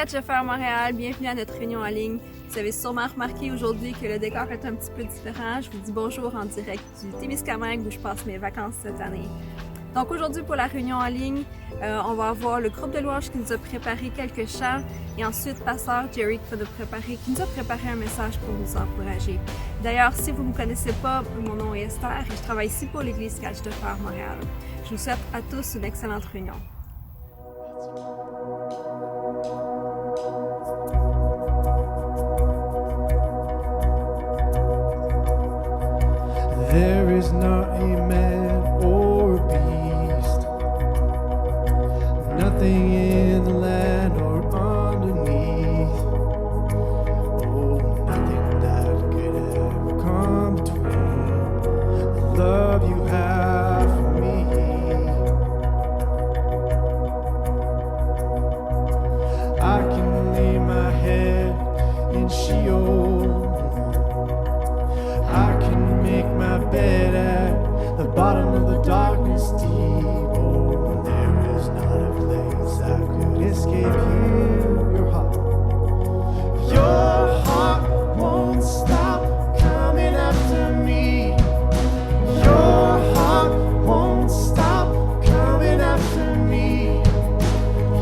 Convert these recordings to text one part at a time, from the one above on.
Catchfr Montréal, bienvenue à notre réunion en ligne. Vous avez sûrement remarqué aujourd'hui que le décor est un petit peu différent. Je vous dis bonjour en direct du Témiscamingue où je passe mes vacances cette année. Donc aujourd'hui pour la réunion en ligne, on va avoir le groupe de louanges qui nous a préparé quelques chants et ensuite Pasteur Jerry qui nous a préparé un message pour nous encourager. D'ailleurs, si vous ne me connaissez pas, mon nom est Esther et je travaille ici pour l'église Catchfr Montréal. Je vous souhaite à tous une excellente réunion. There is not a man or a beast, nothing in the land or underneath, oh, nothing that could ever come between the love you have for me. I can lay my head in Sheol, I can make my bed at the bottom of the darkness deep. Oh, there is not a place I could escape you. Your heart won't stop coming after me. Your heart won't stop coming after me.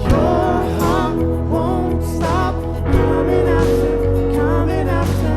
Your heart won't stop coming after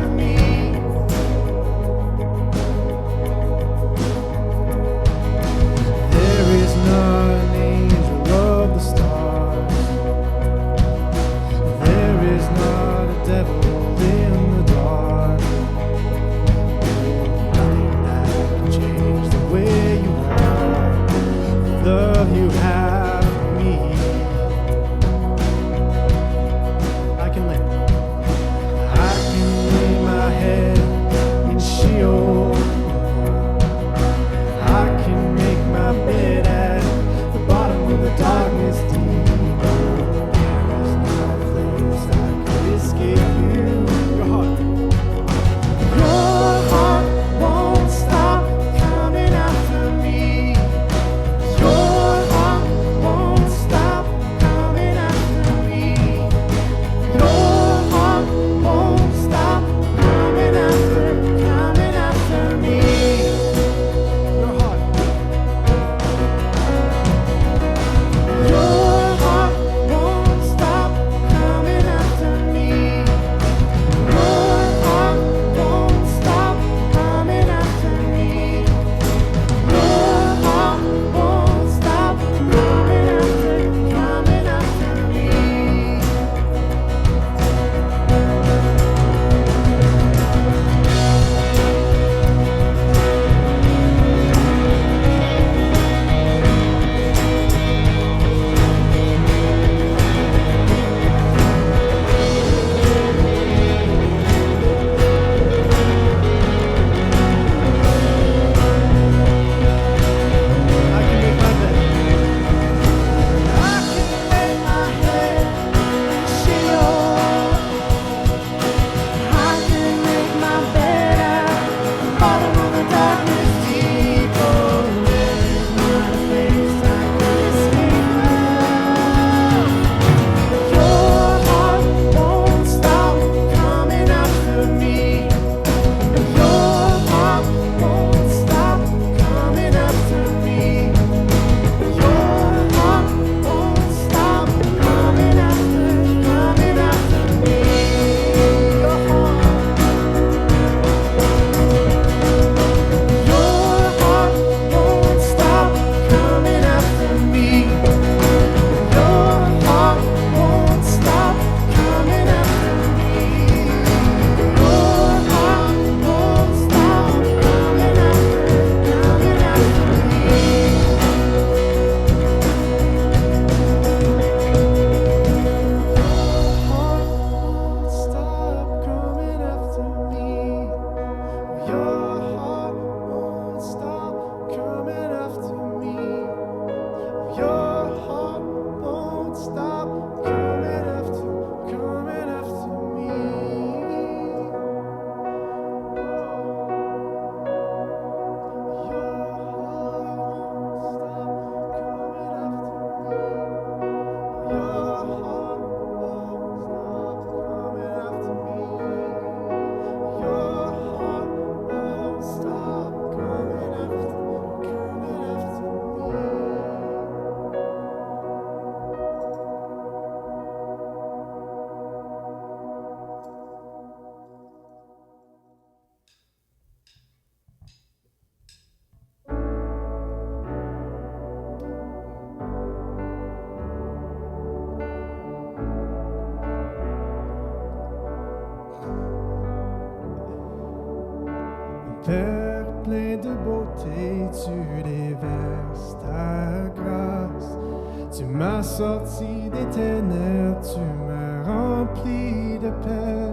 Père plein de beauté, tu déverses ta grâce. Tu m'as sorti des ténèbres, tu m'as rempli de paix.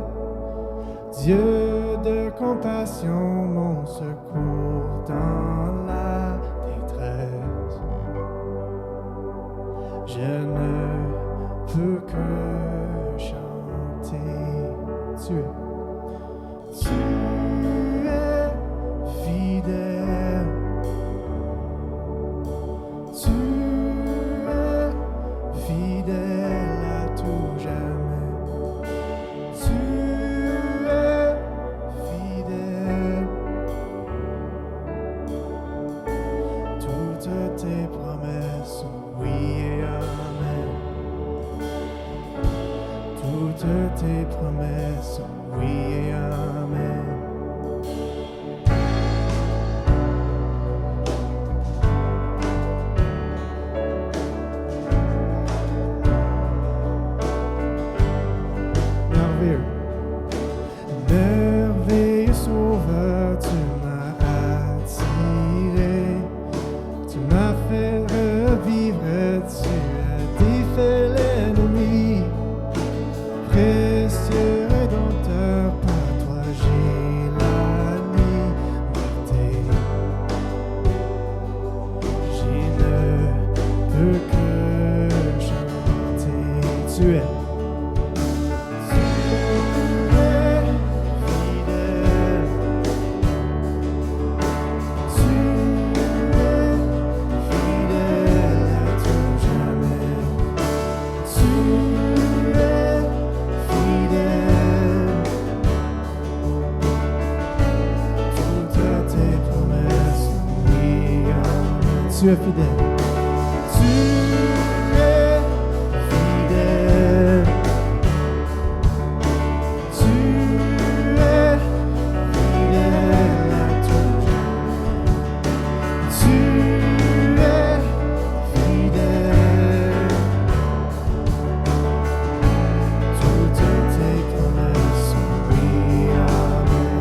Dieu de compassion, mon secours dans la détresse. Je ne peux que chanter. Tu es fidèle. Tu es fidèle à tout jamais. Tu es fidèle. Toutes tes promesses, oui et amen. Toutes tes promesses, oui et amen. Merveilleux, merveilleux sauveur, tu m'as attiré, tu m'as fait revivre, tu as défait l'ennemi. Précieux Rédempteur, par toi j'ai la liberté. Je ne peux que chanter. Tu es fidèle. Tu es fidèle à tout jamais. Tu es fidèle. Toutes tes promesses, oui, amen. Tu es fidèle. Tu es fidèle. Tu es fidèle à tout jamais. Tu es fidèle. Toutes tes promesses, oui, amen.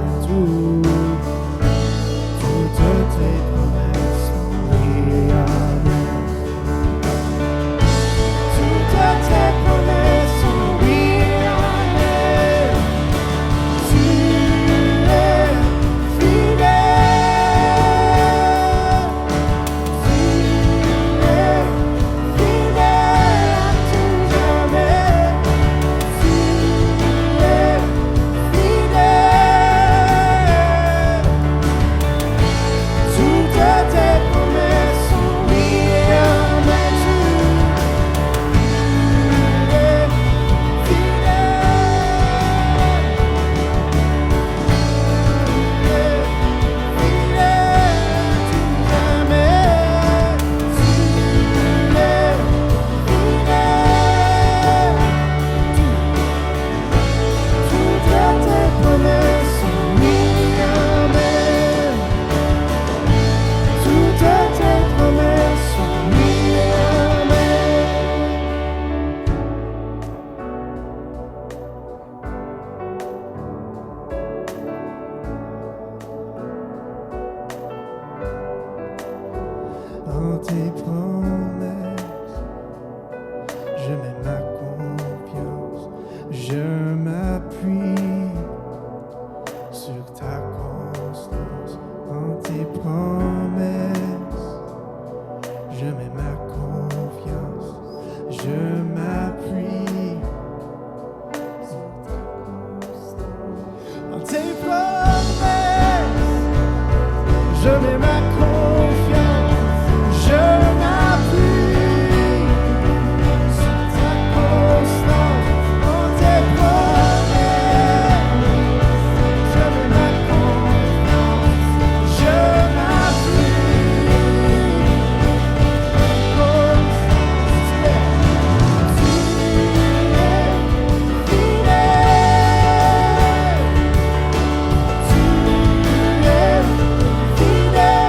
Toutes tes promesses, oui, amen. Toutes tes promesses, oui, amen. Tu es fidèle. Tu es fidèle à tout jamais. Tu es fidèle. Toutes tes promesses, oui, amen. Tu es dans tes promesses, je mets ma confiance, je m'appuie sur ta constance. Dans tes promesses, je mets ma confiance, je m'appuie sur ta constance. Dans tes promesses, je mets ma confiance, je m'appuie sur ta constance. Dans tes promesses, je mets ma confiance, je m'appuie. Constance, tu es fidèle. Tu es fidèle.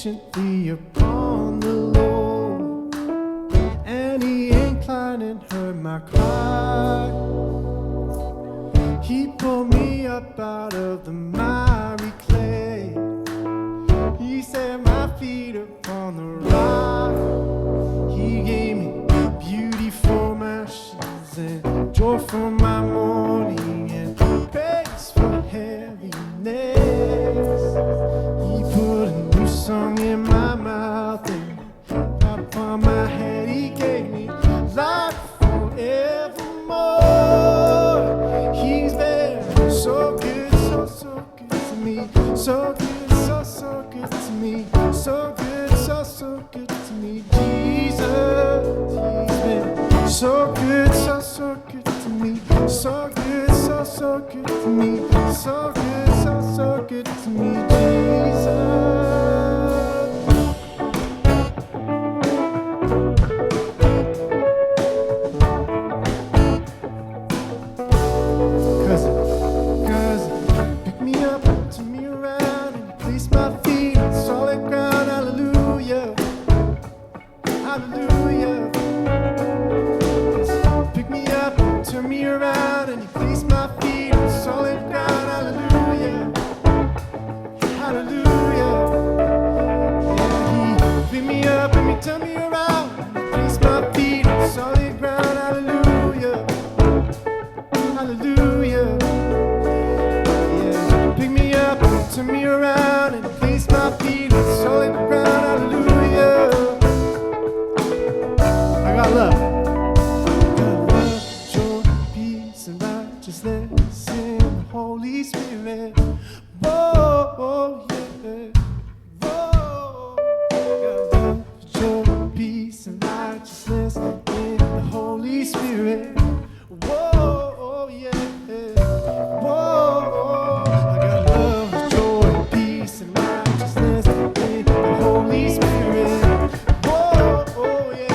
patiently upon the Lord, and He inclined and heard my cry. He pulled me up out of the miry clay. He set my feet upon the rock. He gave me beauty for my ashes and joy for my mourning and praise for heaviness. He put a new song in my mouth and upon my head He gave me life forevermore. He's been so good, so good to me. So good, so good to me. So good, so good to me. Jesus, He's been so good, so good to me. So good, so good to me. So good, so good to me. Jesus. Cause pick me up, turn me around, and place my feet on solid ground. Hallelujah, hallelujah. Pick me up, turn me around, and He placed my feet on solid ground. Hallelujah, hallelujah. Yeah, He pick me up and He turn me around, and He placed my feet on solid ground. Hallelujah, hallelujah. Yeah, pick me up and turn me around, and He placed my feet on solid ground. Hallelujah. I got love. Righteousness in the Holy Spirit. Whoa, yeah. Whoa. Got love, joy, peace, and righteousness in the Holy Spirit. Whoa, yeah. Whoa. I got love, joy, peace, and righteousness in the Holy Spirit. Whoa, yeah.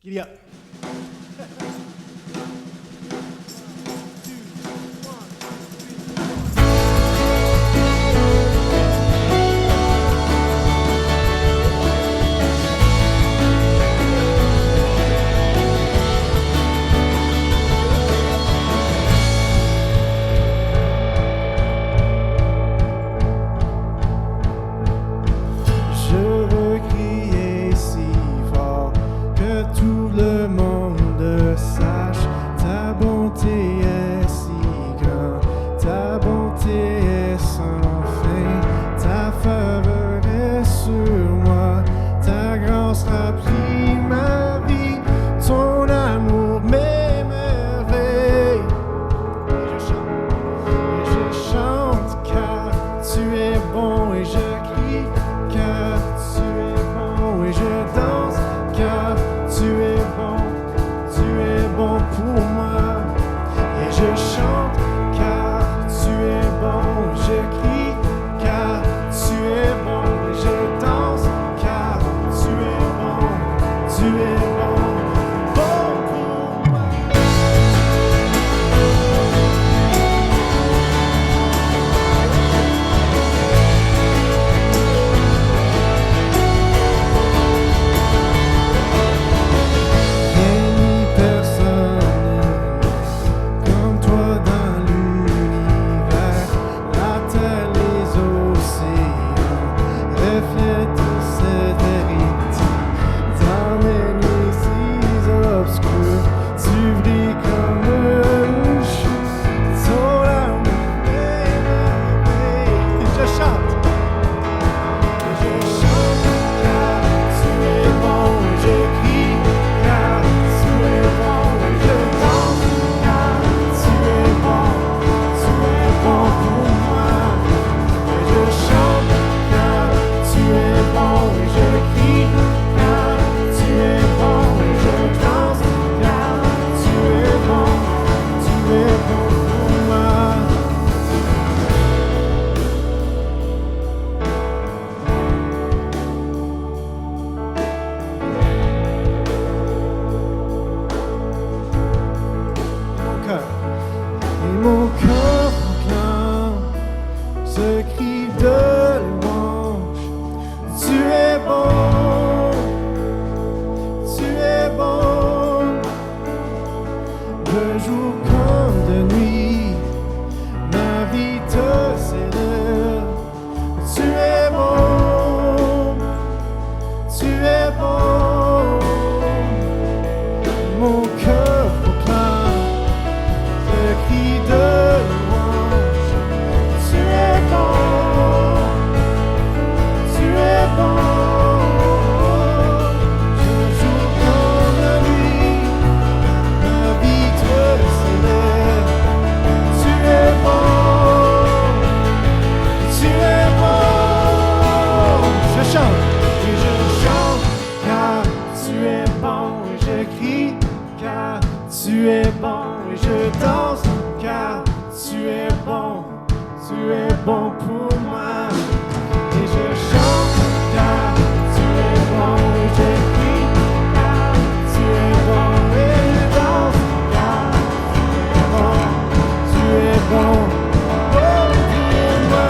Giddy up. Je veux crier si fort que tout le monde sache, ta bonté est si grande, ta bonté est sans fin, ta faveur est sur moi, ta grâce remplit ma vie, ton amour m'émerveille. Et je chante car tu es bon, et je crie car tu es bon, et je danse car tu es bon pour moi. Et je chante car tu es bon, je crie car tu es bon, et je danse car tu es bon pour moi. Et mon cœur proclame ce cri de louange. Tu es bon, tu es bon, de jour comme de nuit, ma vie te célèbre. Tu es bon, tu es bon, mon cœur proclame ce cri de louange. Tu es bon, tu es bon. Tu es bon et je danse car tu es bon pour moi. Et je chante car tu es bon et je crie car tu es bon et je danse car tu es bon pour moi.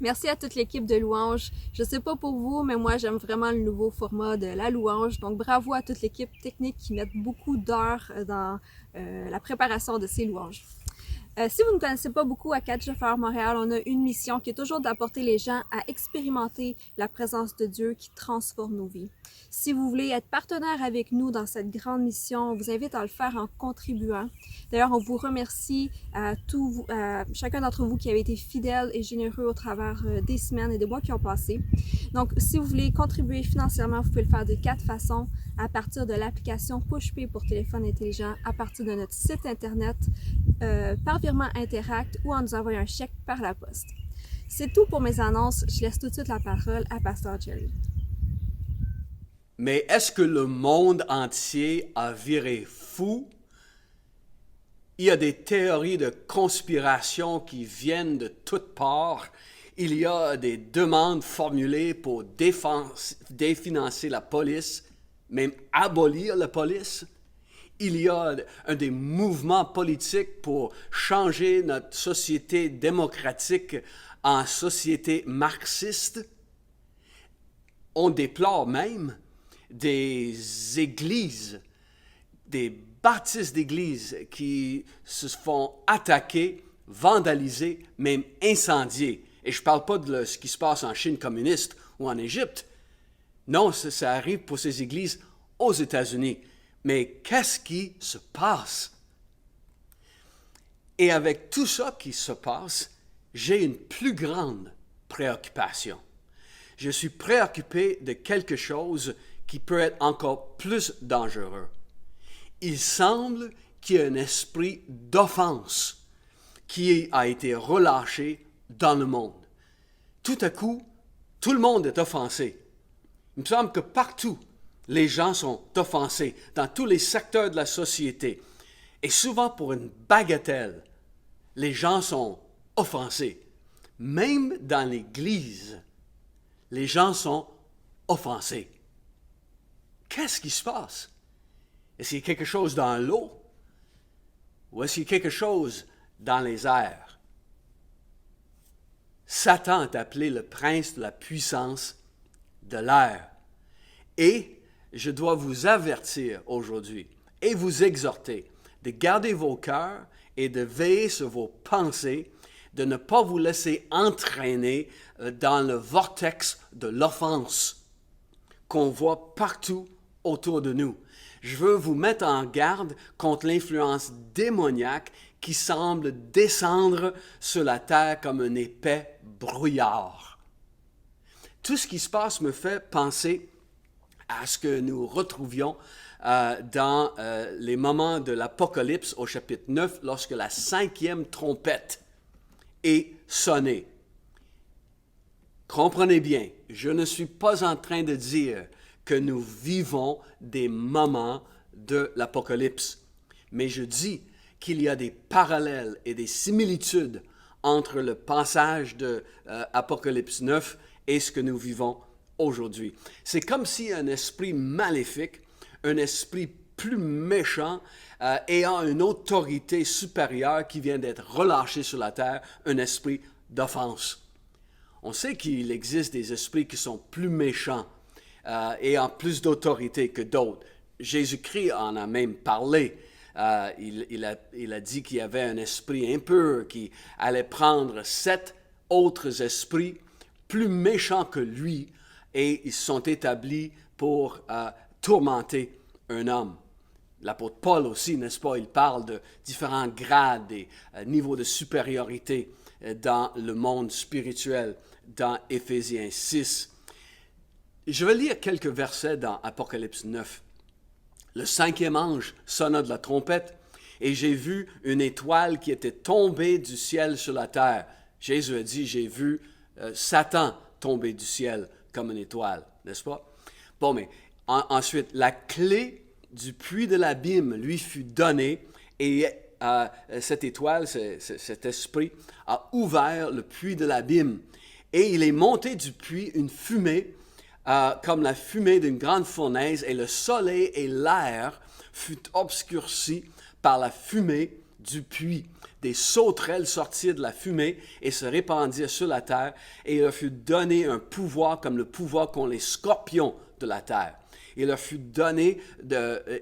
Merci à toute l'équipe de Louange. Je sais pas pour vous, mais moi j'aime vraiment le nouveau format de la louange. Donc bravo à toute l'équipe technique qui met beaucoup d'heures dans la préparation de ces louanges. Si vous ne connaissez pas beaucoup à Catch the Fire Montréal, on a une mission qui est toujours d'apporter les gens à expérimenter la présence de Dieu qui transforme nos vies. Si vous voulez être partenaire avec nous dans cette grande mission, on vous invite à le faire en contribuant. D'ailleurs, on vous remercie à chacun d'entre vous qui avez été fidèles et généreux au travers des semaines et des mois qui ont passé. Donc, si vous voulez contribuer financièrement, vous pouvez le faire de 4 façons. À partir de l'application PushPay pour téléphone intelligent, à partir de notre site internet, par virement Interact ou en nous envoyant un chèque par la poste. C'est tout pour mes annonces. Je laisse tout de suite la parole à Pasteur Jerry. Mais est-ce que le monde entier a viré fou? Il y a des théories de conspiration qui viennent de toutes parts. Il y a des demandes formulées pour définancer la police, même abolir la police. Il y a des mouvements politiques pour changer notre société démocratique en société marxiste. On déplore même des églises, des bâtisses d'églises qui se font attaquer, vandaliser, même incendier. Et je ne parle pas de ce qui se passe en Chine communiste ou en Égypte. Non, ça arrive pour ces églises aux États-Unis. Mais qu'est-ce qui se passe? Et avec tout ça qui se passe, j'ai une plus grande préoccupation. Je suis préoccupé de quelque chose qui peut être encore plus dangereux. Il semble qu'il y ait un esprit d'offense qui a été relâché dans le monde. Tout à coup, tout le monde est offensé. Il me semble que partout, les gens sont offensés, dans tous les secteurs de la société. Et souvent pour une bagatelle, les gens sont offensés. Même dans l'Église, les gens sont offensés. Qu'est-ce qui se passe? Est-ce qu'il y a quelque chose dans l'eau? Ou est-ce qu'il y a quelque chose dans les airs? Satan est appelé le prince de la puissance de l'air. Et je dois vous avertir aujourd'hui et vous exhorter de garder vos cœurs et de veiller sur vos pensées, de ne pas vous laisser entraîner dans le vortex de l'offense qu'on voit partout autour de nous. Je veux vous mettre en garde contre l'influence démoniaque qui semble descendre sur la terre comme un épais brouillard. tout ce qui se passe me fait penser à ce que nous retrouvions dans les moments de l'Apocalypse au chapitre 9, lorsque la 5e trompette est sonnée. Comprenez bien, je ne suis pas en train de dire que nous vivons des moments de l'Apocalypse, mais je dis qu'il y a des parallèles et des similitudes entre le passage de Apocalypse 9 et ce que nous vivons aujourd'hui. C'est comme si un esprit maléfique, un esprit plus méchant, ayant une autorité supérieure qui vient d'être relâché sur la terre, un esprit d'offense. On sait qu'il existe des esprits qui sont plus méchants, ayant plus d'autorité que d'autres. Jésus-Christ en a même parlé. Il a dit qu'il y avait un esprit impur qui allait prendre 7 autres esprits plus méchants que lui, et ils sont établis pour tourmenter un homme. L'apôtre Paul aussi, n'est-ce pas, il parle de différents grades et niveaux de supériorité dans le monde spirituel, dans Éphésiens 6. Je vais lire quelques versets dans Apocalypse 9. Le 5e ange sonna de la trompette, et j'ai vu une étoile qui était tombée du ciel sur la terre. Jésus a dit, j'ai vu Satan tomber du ciel comme une étoile, n'est-ce pas? Bon, mais ensuite, la clé du puits de l'abîme lui fut donnée, et cette étoile, cet esprit, a ouvert le puits de l'abîme. Et il est monté du puits une fumée, comme la fumée d'une grande fournaise, et le soleil et l'air furent obscurcis par la fumée du puits. Des sauterelles sortirent de la fumée et se répandirent sur la terre, et il leur fut donné un pouvoir comme le pouvoir qu'ont les scorpions de la terre. Il leur fut donné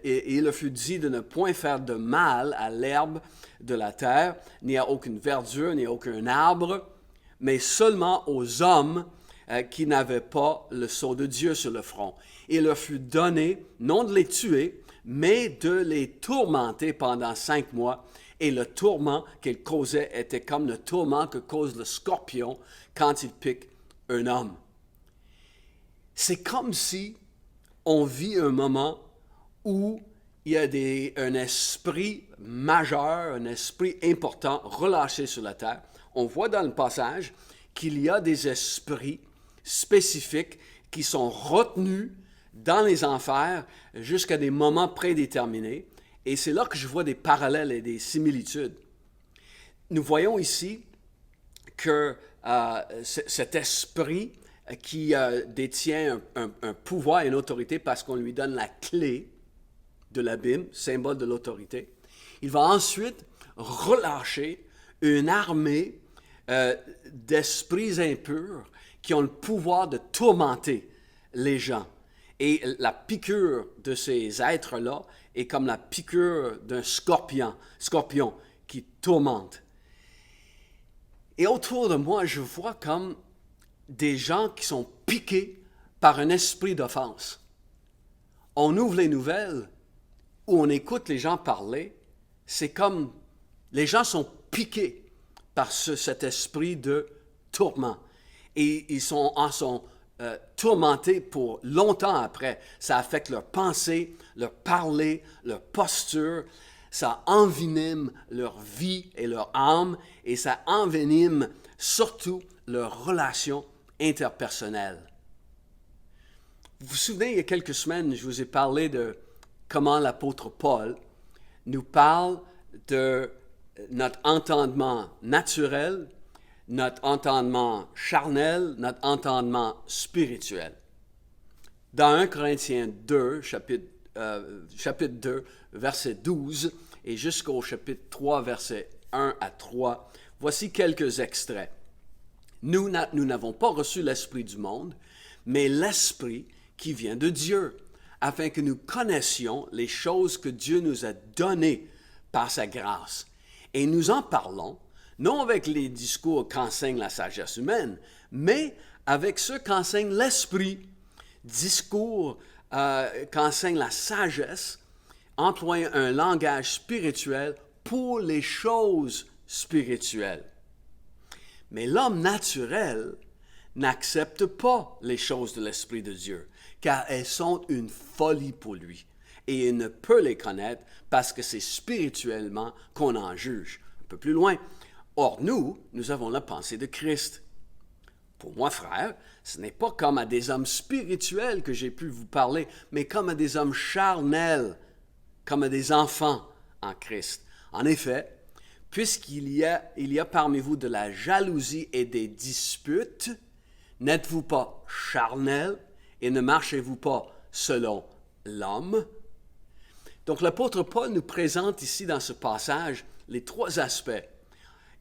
et il leur fut dit de ne point faire de mal à l'herbe de la terre, ni à aucune verdure, ni à aucun arbre, mais seulement aux hommes qui n'avaient pas le sceau de Dieu sur le front. Il leur fut donné, non de les tuer, mais de les tourmenter pendant 5 mois. Et le tourment qu'il causait était comme le tourment que cause le scorpion quand il pique un homme. C'est comme si on vit un moment où il y a un esprit majeur, un esprit important relâché sur la terre. On voit dans le passage qu'il y a des esprits spécifiques qui sont retenus dans les enfers jusqu'à des moments prédéterminés. Et c'est là que je vois des parallèles et des similitudes. Nous voyons ici que cet esprit qui détient un pouvoir et une autorité parce qu'on lui donne la clé de l'abîme, symbole de l'autorité, il va ensuite relâcher une armée d'esprits impurs qui ont le pouvoir de tourmenter les gens. Et la piqûre de ces êtres-là est comme la piqûre d'un scorpion qui tourmente. Et autour de moi, je vois comme des gens qui sont piqués par un esprit d'offense. On ouvre les nouvelles ou on écoute les gens parler, c'est comme les gens sont piqués par cet esprit de tourment. Et ils sont tourmentés pour longtemps après. Ça affecte leur pensée, leur parler, leur posture. Ça envenime leur vie et leur âme. Et ça envenime surtout leurs relations interpersonnelles. Vous vous souvenez, il y a quelques semaines, je vous ai parlé de comment l'apôtre Paul nous parle de notre entendement naturel, notre entendement charnel, notre entendement spirituel. Dans 1 Corinthiens 2, chapitre 2, verset 12, et jusqu'au chapitre 3, verset 1 à 3, voici quelques extraits. Nous n'avons pas reçu l'esprit du monde, mais l'esprit qui vient de Dieu, afin que nous connaissions les choses que Dieu nous a données par sa grâce. Et nous en parlons, non avec les discours qu'enseigne la sagesse humaine, mais avec ceux qu'enseigne l'esprit, discours qu'enseigne la sagesse, employant un langage spirituel pour les choses spirituelles. Mais l'homme naturel n'accepte pas les choses de l'Esprit de Dieu, car elles sont une folie pour lui. Et il ne peut les connaître parce que c'est spirituellement qu'on en juge. Un peu plus loin. Or, nous avons la pensée de Christ. Pour moi, frère, ce n'est pas comme à des hommes spirituels que j'ai pu vous parler, mais comme à des hommes charnels, comme à des enfants en Christ. En effet, puisqu'il y a parmi vous de la jalousie et des disputes, n'êtes-vous pas charnels et ne marchez-vous pas selon l'homme? Donc l'apôtre Paul nous présente ici dans ce passage les trois aspects.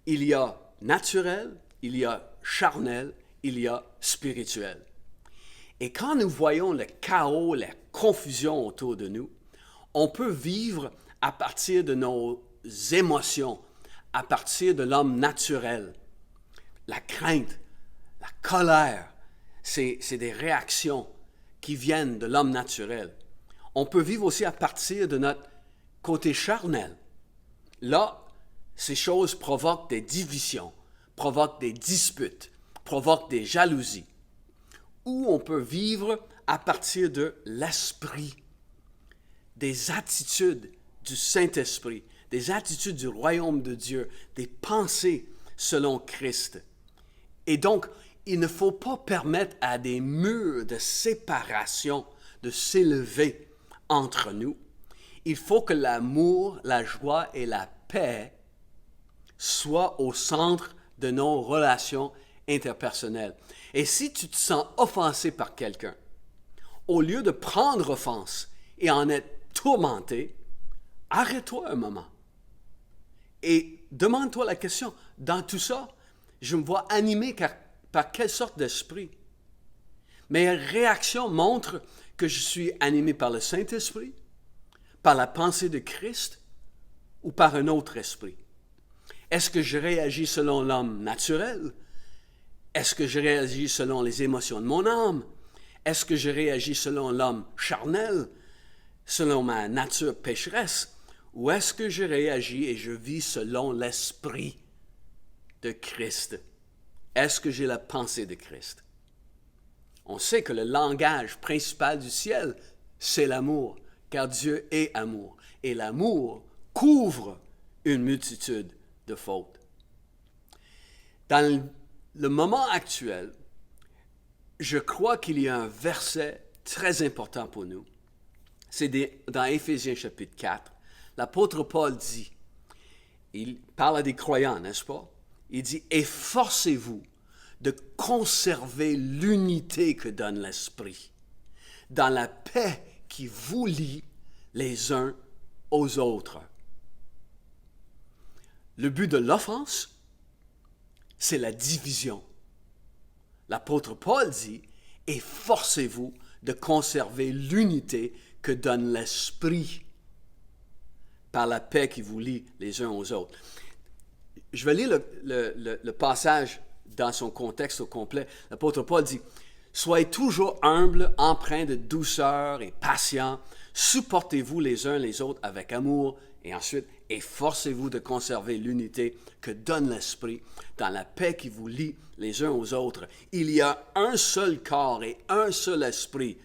Il y a naturel, il y a charnel, il y a spirituel. Et quand nous voyons le chaos, la confusion autour de nous, on peut vivre à partir de nos émotions, à partir de l'homme naturel. La crainte, la colère, c'est des réactions qui viennent de l'homme naturel. On peut vivre aussi à partir de notre côté charnel. Là, ces choses provoquent des divisions, provoquent des disputes, provoquent des jalousies. Ou on peut vivre à partir de l'esprit, des attitudes du Saint-Esprit, des attitudes du royaume de Dieu, des pensées selon Christ. Et donc, il ne faut pas permettre à des murs de séparation de s'élever entre nous. Il faut que l'amour, la joie et la paix soient au centre de nos relations interpersonnelles. Et si tu te sens offensé par quelqu'un, au lieu de prendre offense et en être tourmenté, arrête-toi un moment et demande-toi la question, dans tout ça, je me vois animé par quelle sorte d'esprit? Mes réactions montrent que je suis animé par le Saint-Esprit, par la pensée de Christ ou par un autre esprit. Est-ce que je réagis selon l'homme naturel? Est-ce que je réagis selon les émotions de mon âme? Est-ce que je réagis selon l'homme charnel, selon ma nature pécheresse? Ou est-ce que je réagis et je vis selon l'esprit de Christ? Est-ce que j'ai la pensée de Christ? On sait que le langage principal du ciel, c'est l'amour, car Dieu est amour. Et l'amour couvre une multitude de fautes. Dans le moment actuel, je crois qu'il y a un verset très important pour nous. C'est dans Éphésiens chapitre 4. L'apôtre Paul dit, il parle à des croyants, n'est-ce pas? Il dit, « Efforcez-vous de conserver l'unité que donne l'Esprit, dans la paix qui vous lie les uns aux autres. » Le but de l'offense, c'est la division. L'apôtre Paul dit, « Efforcez-vous de conserver l'unité que donne l'Esprit par la paix qui vous lie les uns aux autres. » Je vais lire le passage dans son contexte au complet. L'apôtre Paul dit, « Soyez toujours humbles, empreints de douceur et patients, supportez-vous les uns les autres avec amour, et ensuite, efforcez-vous de conserver l'unité que donne l'Esprit dans la paix qui vous lie les uns aux autres. Il y a un seul corps et un seul esprit.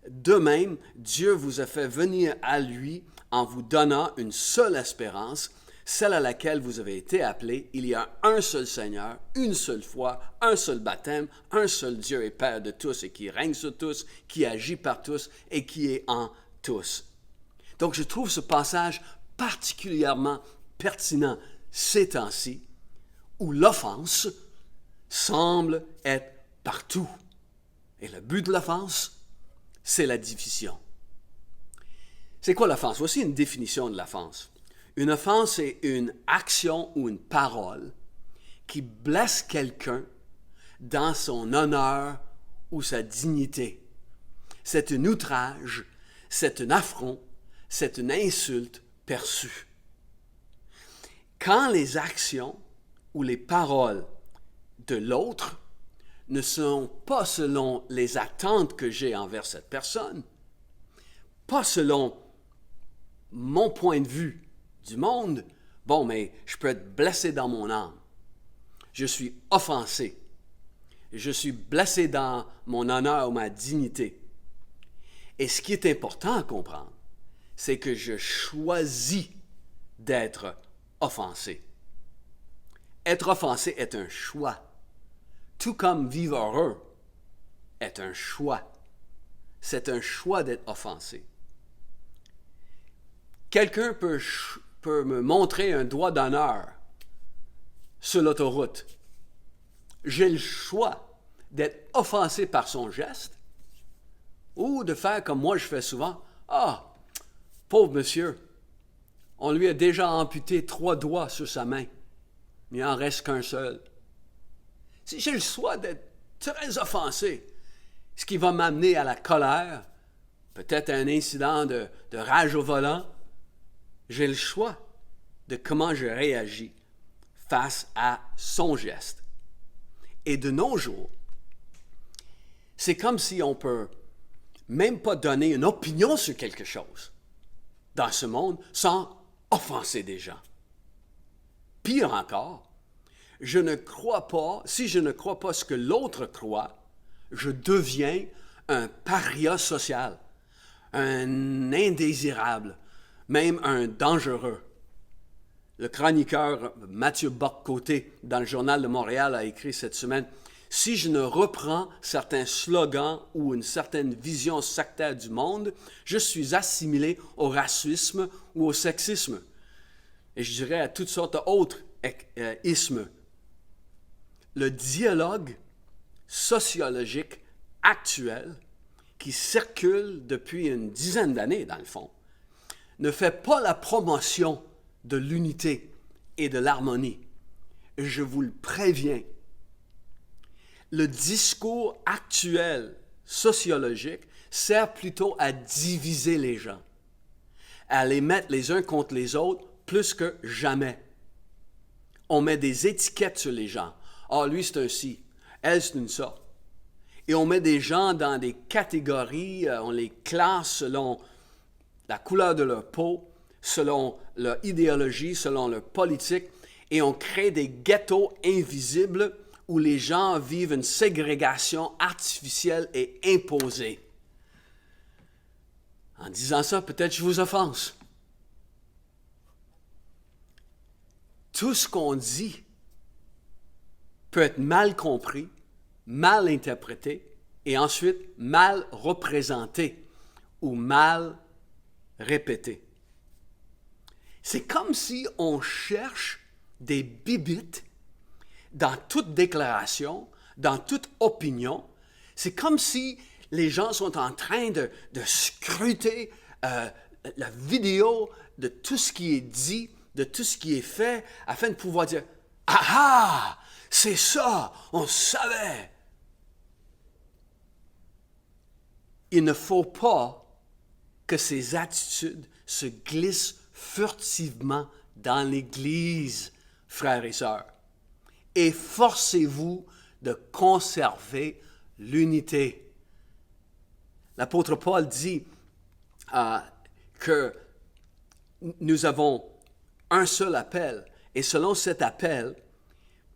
De même, Dieu vous a fait venir à lui en vous donnant une seule espérance, celle à laquelle vous avez été appelés. Il y a un seul Seigneur, une seule foi, un seul baptême, un seul Dieu et Père de tous et qui règne sur tous, qui agit par tous et qui est en tous. » Donc je trouve ce passage particulièrement pertinent ces temps-ci, où l'offense semble être partout. Et le but de l'offense, c'est la division. C'est quoi l'offense? Voici une définition de l'offense. Une offense est une action ou une parole qui blesse quelqu'un dans son honneur ou sa dignité. C'est un outrage, c'est un affront, c'est une insulte perçue. Quand les actions ou les paroles de l'autre ne sont pas selon les attentes que j'ai envers cette personne, pas selon mon point de vue du monde, bon, mais je peux être blessé dans mon âme. Je suis offensé. Je suis blessé dans mon honneur ou ma dignité. Et ce qui est important à comprendre, c'est que je choisis d'être offensé. Être offensé est un choix, tout comme vivre heureux est un choix. C'est un choix d'être offensé. Quelqu'un peut me montrer un doigt d'honneur sur l'autoroute. J'ai le choix d'être offensé par son geste ou de faire comme moi je fais souvent. Ah, pauvre monsieur, on lui a déjà amputé 3 doigts sur sa main, mais il n'en reste qu'un seul. Si j'ai le choix d'être très offensé, ce qui va m'amener à la colère, peut-être à un incident de rage au volant, j'ai le choix de comment je réagis face à son geste. Et de nos jours, c'est comme si on peut même pas donner une opinion sur quelque chose dans ce monde sans offenser des gens. Pire encore, si je ne crois pas ce que l'autre croit, je deviens un paria social, un indésirable, même un dangereux. Le chroniqueur Mathieu Bock-Côté, dans le Journal de Montréal, a écrit cette semaine « Si je ne reprends certains slogans ou une certaine vision sectaire du monde, je suis assimilé au racisme ou au sexisme. » Et je dirais à toutes sortes d'autres ismes. Le dialogue sociologique actuel qui circule depuis une dizaine d'années, dans le fond, ne fait pas la promotion de l'unité et de l'harmonie. Je vous le préviens. Le discours actuel sociologique sert plutôt à diviser les gens, à les mettre les uns contre les autres plus que jamais. On met des étiquettes sur les gens. Ah, lui c'est un ci, elle c'est une ça. Et on met des gens dans des catégories, on les classe selon la couleur de leur peau, selon leur idéologie, selon leur politique, et on crée des ghettos invisibles où les gens vivent une ségrégation artificielle et imposée. En disant ça, peut-être je vous offense. Tout ce qu'on dit peut être mal compris, mal interprété et ensuite mal représenté ou mal répété. C'est comme si on cherche des bibites dans toute déclaration, dans toute opinion. C'est comme si les gens sont en train de scruter la vidéo de tout ce qui est dit, de tout ce qui est fait, afin de pouvoir dire « Ah ah! C'est ça! On savait! » Il ne faut pas que ces attitudes se glissent furtivement dans l'Église, frères et sœurs. Efforcez-vous de conserver l'unité. L'apôtre Paul dit que nous avons un seul appel, et selon cet appel,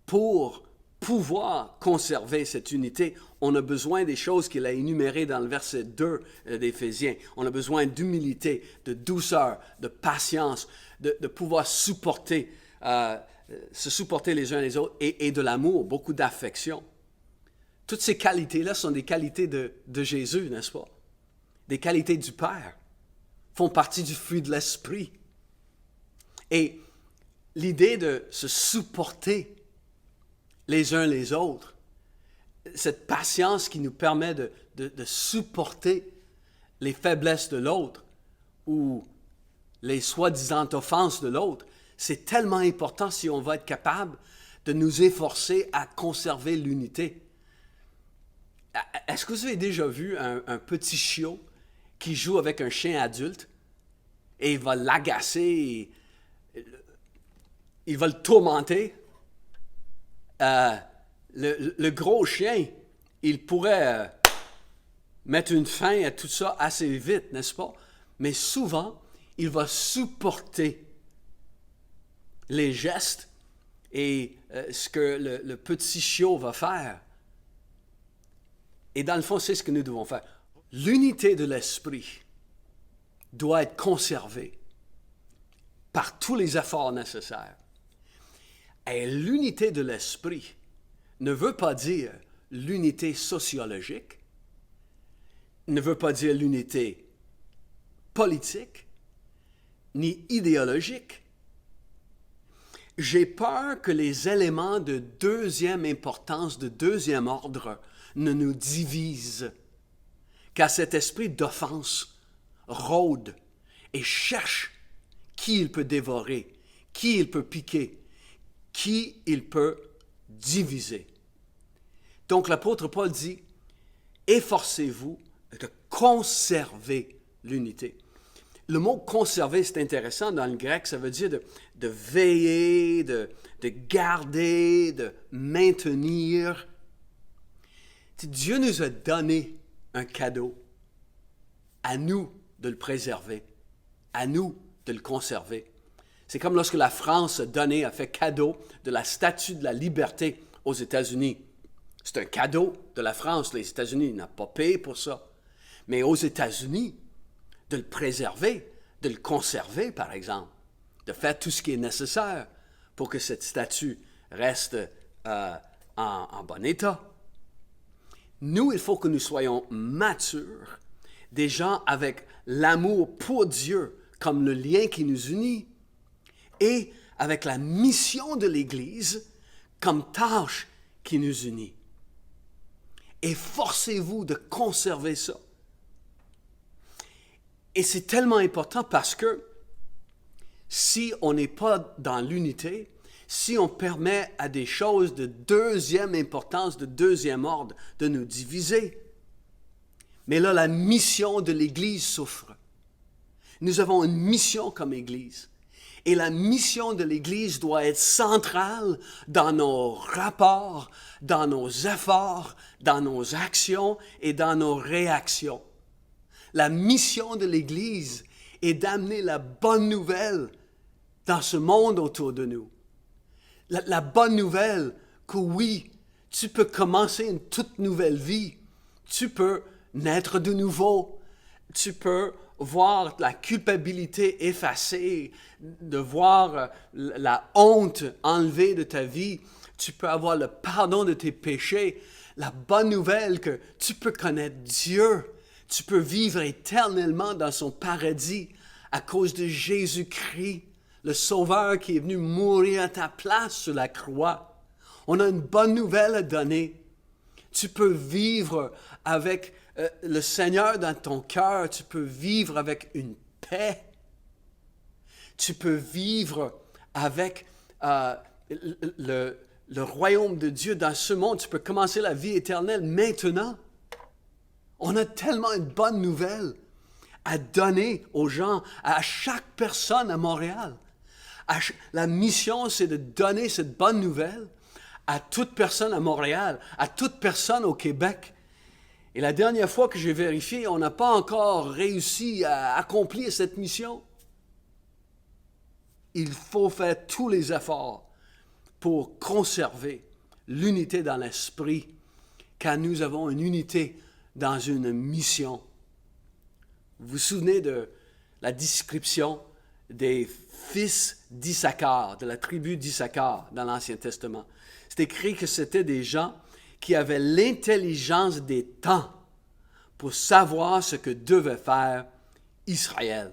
pour pouvoir conserver cette unité, on a besoin des choses qu'il a énumérées dans le verset 2 d'Éphésiens. On a besoin d'humilité, de douceur, de patience, de pouvoir supporter, se supporter les uns les autres, et de l'amour, beaucoup d'affection. Toutes ces qualités-là sont des qualités de Jésus, n'est-ce pas? Des qualités du Père, font partie du fruit de l'Esprit. Et l'idée de se supporter les uns les autres, cette patience qui nous permet de supporter les faiblesses de l'autre ou les soi-disant offenses de l'autre, c'est tellement important si on va être capable de nous efforcer à conserver l'unité. Est-ce que vous avez déjà vu un petit chiot qui joue avec un chien adulte et il va l'agacer, il va le tourmenter? Le gros chien, il pourrait mettre une fin à tout ça assez vite, n'est-ce pas? Mais souvent, il va supporter les gestes et ce que le petit chiot va faire Et dans le fond, c'est ce que nous devons faire. L'unité de l'esprit doit être conservée par tous les efforts nécessaires. Et l'unité de l'esprit ne veut pas dire l'unité sociologique, ne veut pas dire l'unité politique, ni idéologique. J'ai peur que les éléments de deuxième importance, de deuxième ordre, ne nous divisent, car cet esprit d'offense rôde et cherche qui il peut dévorer, qui il peut piquer, qui il peut diviser. Donc l'apôtre Paul dit, efforcez-vous de conserver l'unité. Le mot conserver, c'est intéressant dans le grec, ça veut dire de veiller, de garder, de maintenir. Dieu nous a donné un cadeau, à nous de le préserver, à nous de le conserver. C'est comme lorsque la France a fait cadeau de la Statue de la Liberté aux États-Unis. C'est un cadeau de la France. Les États-Unis n'ont pas payé pour ça. Mais aux États-Unis, de le préserver, de le conserver, par exemple, de faire tout ce qui est nécessaire pour que cette statue reste en bon état. Nous, il faut que nous soyons matures, des gens avec l'amour pour Dieu comme le lien qui nous unit, et avec la mission de l'Église comme tâche qui nous unit. Efforcez-vous de conserver ça. Et c'est tellement important parce que si on n'est pas dans l'unité, si on permet à des choses de deuxième importance, de deuxième ordre, de nous diviser, mais là, la mission de l'Église souffre. Nous avons une mission comme Église. Et la mission de l'Église doit être centrale dans nos rapports, dans nos efforts, dans nos actions et dans nos réactions. La mission de l'Église est d'amener la bonne nouvelle dans ce monde autour de nous. La bonne nouvelle que oui, tu peux commencer une toute nouvelle vie. Tu peux naître de nouveau. Tu peux voir la culpabilité effacée, de voir la honte enlevée de ta vie. Tu peux avoir le pardon de tes péchés. La bonne nouvelle que tu peux connaître Dieu. Tu peux vivre éternellement dans son paradis à cause de Jésus-Christ, le Sauveur qui est venu mourir à ta place sur la croix. On a une bonne nouvelle à donner. Tu peux vivre avec le Seigneur dans ton cœur. Tu peux vivre avec une paix. Tu peux vivre avec le royaume de Dieu dans ce monde. Tu peux commencer la vie éternelle maintenant. On a tellement une bonne nouvelle à donner aux gens, à chaque personne à Montréal. La mission, c'est de donner cette bonne nouvelle à toute personne à Montréal, à toute personne au Québec. Et la dernière fois que j'ai vérifié, on n'a pas encore réussi à accomplir cette mission. Il faut faire tous les efforts pour conserver l'unité dans l'esprit, car nous avons une unité dans une mission. Vous vous souvenez de la description des fils d'Issachar, de la tribu d'Issachar dans l'Ancien Testament. C'est écrit que c'était des gens qui avaient l'intelligence des temps pour savoir ce que devait faire Israël.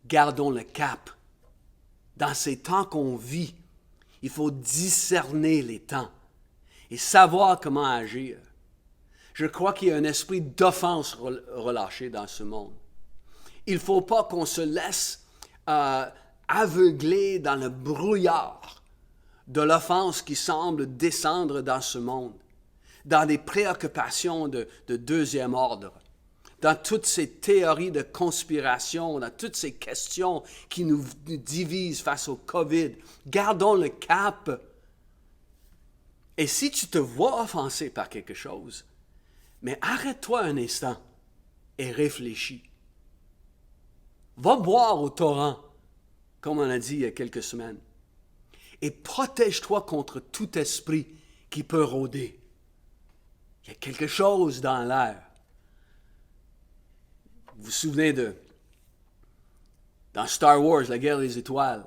Gardons le cap. Dans ces temps qu'on vit, il faut discerner les temps et savoir comment agir. Je crois qu'il y a un esprit d'offense relâché dans ce monde. Il ne faut pas qu'on se laisse aveugler dans le brouillard de l'offense qui semble descendre dans ce monde, dans des préoccupations de deuxième ordre, dans toutes ces théories de conspiration, dans toutes ces questions qui nous divisent face au COVID. Gardons le cap. Et si tu te vois offensé par quelque chose, mais arrête-toi un instant et réfléchis. Va boire au torrent, comme on a dit il y a quelques semaines, et protège-toi contre tout esprit qui peut rôder. Il y a quelque chose dans l'air. Vous vous souvenez dans Star Wars, la guerre des étoiles,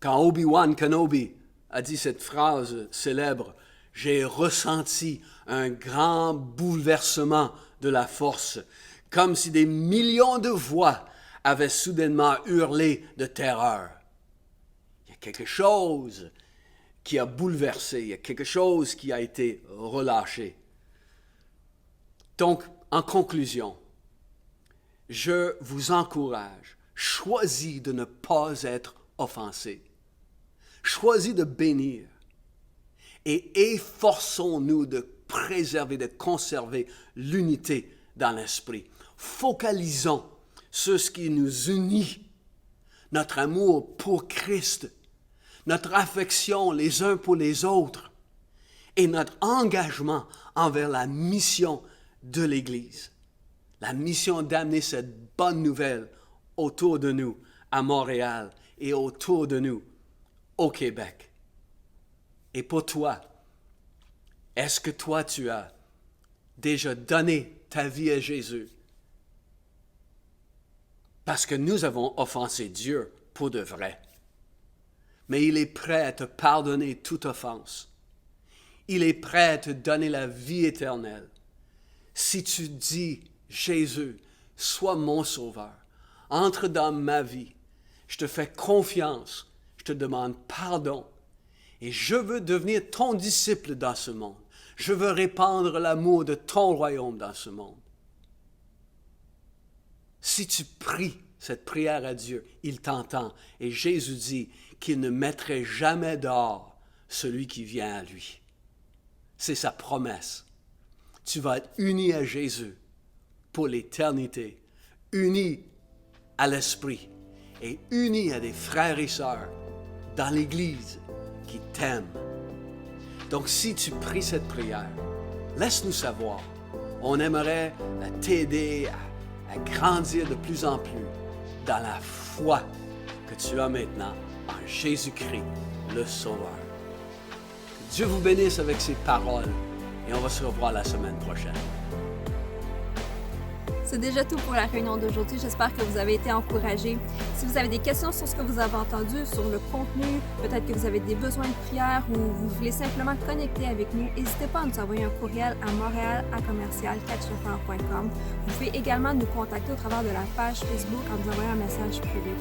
quand Obi-Wan Kenobi a dit cette phrase célèbre, « J'ai ressenti un grand bouleversement de la force, comme si des millions de voix avaient soudainement hurlé de terreur. » Il y a quelque chose qui a bouleversé, il y a quelque chose qui a été relâché. Donc, en conclusion, je vous encourage, choisis de ne pas être offensé. Choisis de bénir. Et efforçons-nous de préserver, de conserver l'unité dans l'esprit. Focalisons sur ce qui nous unit, notre amour pour Christ, notre affection les uns pour les autres et notre engagement envers la mission de l'Église. La mission d'amener cette bonne nouvelle autour de nous à Montréal et autour de nous au Québec. Et pour toi, est-ce que toi tu as déjà donné ta vie à Jésus? Parce que nous avons offensé Dieu pour de vrai. Mais il est prêt à te pardonner toute offense. Il est prêt à te donner la vie éternelle. Si tu dis, Jésus, sois mon sauveur, entre dans ma vie, je te fais confiance, je te demande pardon, et je veux devenir ton disciple dans ce monde. Je veux répandre l'amour de ton royaume dans ce monde. Si tu pries cette prière à Dieu, il t'entend. Et Jésus dit qu'il ne mettrait jamais dehors celui qui vient à lui. C'est sa promesse. Tu vas être uni à Jésus pour l'éternité, uni à l'Esprit et uni à des frères et sœurs dans l'Église qui t'aiment. Donc si tu pries cette prière, laisse-nous savoir. On aimerait t'aider à grandir de plus en plus dans la foi que tu as maintenant en Jésus-Christ, le Sauveur. Que Dieu vous bénisse avec ses paroles et on va se revoir la semaine prochaine. C'est déjà tout pour la réunion d'aujourd'hui. J'espère que vous avez été encouragés. Si vous avez des questions sur ce que vous avez entendu, sur le contenu, peut-être que vous avez des besoins de prière ou vous voulez simplement connecter avec nous, n'hésitez pas à nous envoyer un courriel à montréal@catchthefleur.com. Vous pouvez également nous contacter au travers de la page Facebook en nous envoyant un message privé.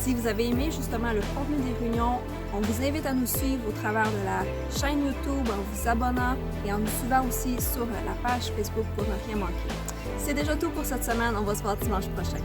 Si vous avez aimé justement le contenu des réunions, on vous invite à nous suivre au travers de la chaîne YouTube en vous abonnant et en nous suivant aussi sur la page Facebook pour ne rien manquer. C'est déjà tout pour cette semaine. On va se voir dimanche prochain.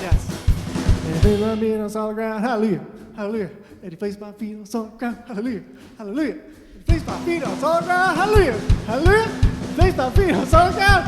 Yes. And they love me on solid ground. Hallelujah. Hallelujah. And he placed my feet on solid ground. Hallelujah. Hallelujah. And he placed my feet on solid ground. Hallelujah. Hallelujah. And he placed my feet on solid ground.